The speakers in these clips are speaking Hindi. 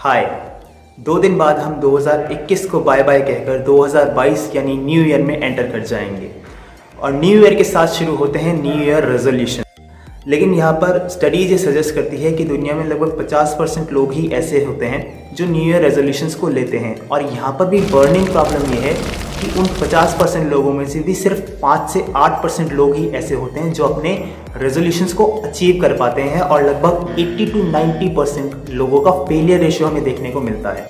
हाय। 2 दिन बाद हम 2021 को बाय बाय कहकर 2022 यानी न्यू ईयर में एंटर कर जाएंगे और न्यू ईयर के साथ शुरू होते हैं न्यू ईयर रेजोल्यूशन। लेकिन यहाँ पर स्टडीज ये सजेस्ट करती है कि दुनिया में लगभग 50% लोग ही ऐसे होते हैं जो न्यू ईयर रेजोल्यूशंस को लेते हैं। और यहाँ पर भी बर्निंग प्रॉब्लम ये है कि उन 50% लोगों में से भी सिर्फ 5 से 8% लोग ही ऐसे होते हैं जो अपने रेजोल्यूशंस को अचीव कर पाते हैं और लगभग 80 to 90% लोगों का फेलियर रेशियो हमें देखने को मिलता है।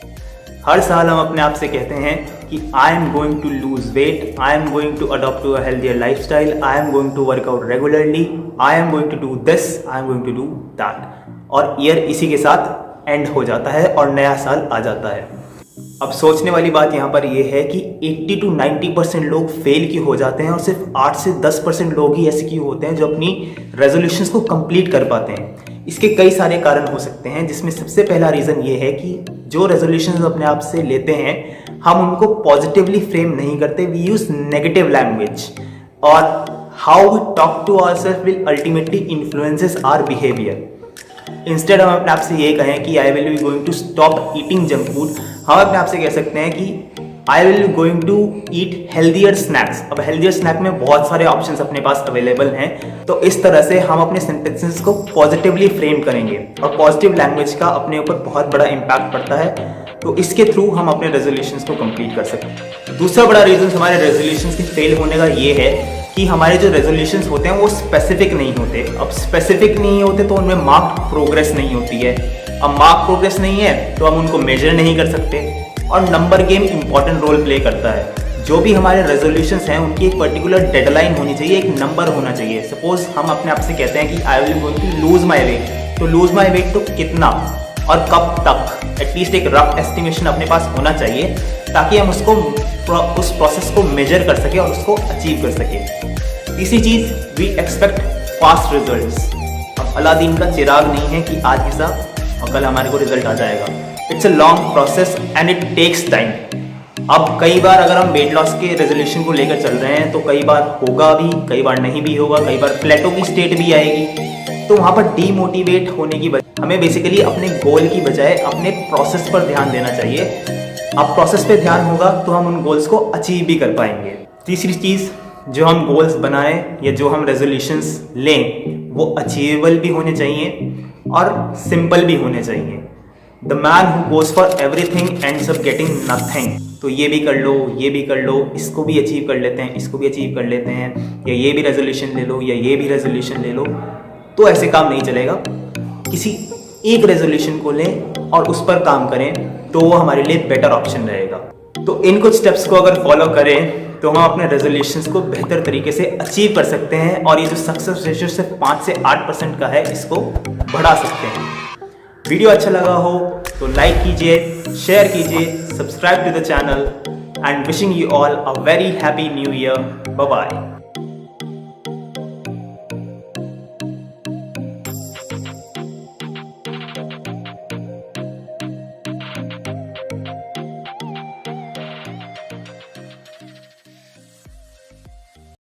हर साल हम अपने आप से कहते हैं कि I am going to lose weight, I am going to adopt to a healthier lifestyle, I am going to work out regularly, I am going to do this, I am going to do that. और ईयर इसी के साथ एंड हो जाता है और नया साल आ जाता है। अब सोचने वाली बात यहाँ पर यह है कि 80 to 90% लोग फेल क्यों हो जाते हैं और सिर्फ 8 से 10% लोग ही ऐसे क्यों होते हैं जो अपनी रेजोल्यूशंस को कंप्लीट कर पाते हैं। इसके कई सारे कारण हो सकते हैं, जिसमें सबसे पहला रीज़न ये है कि जो रेजोल्यूशंस अपने आप से लेते हैं हम उनको पॉजिटिवली फ्रेम नहीं करते, वी यूज नेगेटिव लैंग्वेज और how we talk to ourself will ultimately influences our behaviour. Instead हम अपने आप से ये कहें कि I will be going to stop eating junk food, हम अपने आप से कह सकते हैं कि I will be going to eat healthier snacks. अब हेल्दियर स्नैक में बहुत सारे ऑप्शंस अपने पास अवेलेबल हैं, तो इस तरह से हम अपने सेंटेंसेस को पॉजिटिवली फ्रेम करेंगे और पॉजिटिव लैंग्वेज का अपने ऊपर बहुत बड़ा इम्पैक्ट पड़ता है। तो इसके थ्रू हम अपने रेजोल्यूशंस को कंप्लीट कर सकते हैं। दूसरा बड़ा रीज़न हमारे रेजोल्यूशंस के फेल होने का ये है कि हमारे जो रेजोल्यूशंस होते हैं वो स्पेसिफिक नहीं होते। अब स्पेसिफिक नहीं होते तो उनमें मार्क्ड प्रोग्रेस नहीं होती है। अब मार्क प्रोग्रेस नहीं है तो हम उनको मेजर नहीं कर सकते और number game important role play करता है। जो भी हमारे रेजोल्यूशंस हैं उनकी एक पर्टिकुलर डेडलाइन होनी चाहिए, एक नंबर होना चाहिए। सपोज हम अपने आप से कहते हैं कि I will going to lose my weight, तो लूज माई वेट तो कितना और कब तक, एटलीस्ट एक रफ एस्टिमेशन अपने पास होना चाहिए ताकि हम उसको उस प्रोसेस को मेजर कर सके और उसको अचीव कर सके। तीसरी चीज, वी एक्सपेक्ट फास्ट रिजल्ट्स। अब अलादीन का चिराग नहीं है कि आज हिस्सा और कल हमारे को रिजल्ट आ जाएगा। It's a long process and it takes time. अब कई बार अगर हम वेट लॉस के रेजोल्यूशन को लेकर चल रहे हैं तो कई बार होगा भी, कई बार नहीं भी होगा, कई बार प्लेटो की स्टेट भी आएगी। तो वहाँ पर डीमोटिवेट होने की बजाय हमें बेसिकली अपने गोल की बजाय अपने प्रोसेस पर ध्यान देना चाहिए। अब प्रोसेस पे ध्यान होगा तो हम उन गोल्स को अचीव भी कर पाएंगे। तीसरी चीज़, जो हम गोल्स बनाएं या जो हम रेजोल्यूशंस लें वो अचीवेबल भी होने चाहिए और सिंपल भी होने चाहिए। The man who goes for everything ends up getting nothing. तो ये भी कर लो, ये भी कर लो, इसको भी अचीव कर लेते हैं, इसको भी अचीव कर लेते हैं, या ये भी रेजोल्यूशन ले लो या ये भी रेजोल्यूशन ले लो, तो ऐसे काम नहीं चलेगा। किसी एक रेजोल्यूशन को लें और उस पर काम करें तो वो हमारे लिए बेटर ऑप्शन रहेगा। तो इन कुछ स्टेप्स को अगर फॉलो करें तो हम अपने रेजोल्यूशंस को बेहतर तरीके से अचीव कर सकते हैं और ये जो सक्सेस रेशियो सिर्फ 5 से 8% का है इसको बढ़ा सकते हैं। वीडियो अच्छा लगा हो तो लाइक कीजिए, शेयर कीजिए, subscribe to the channel and wishing you all a very happy new year. Bye bye.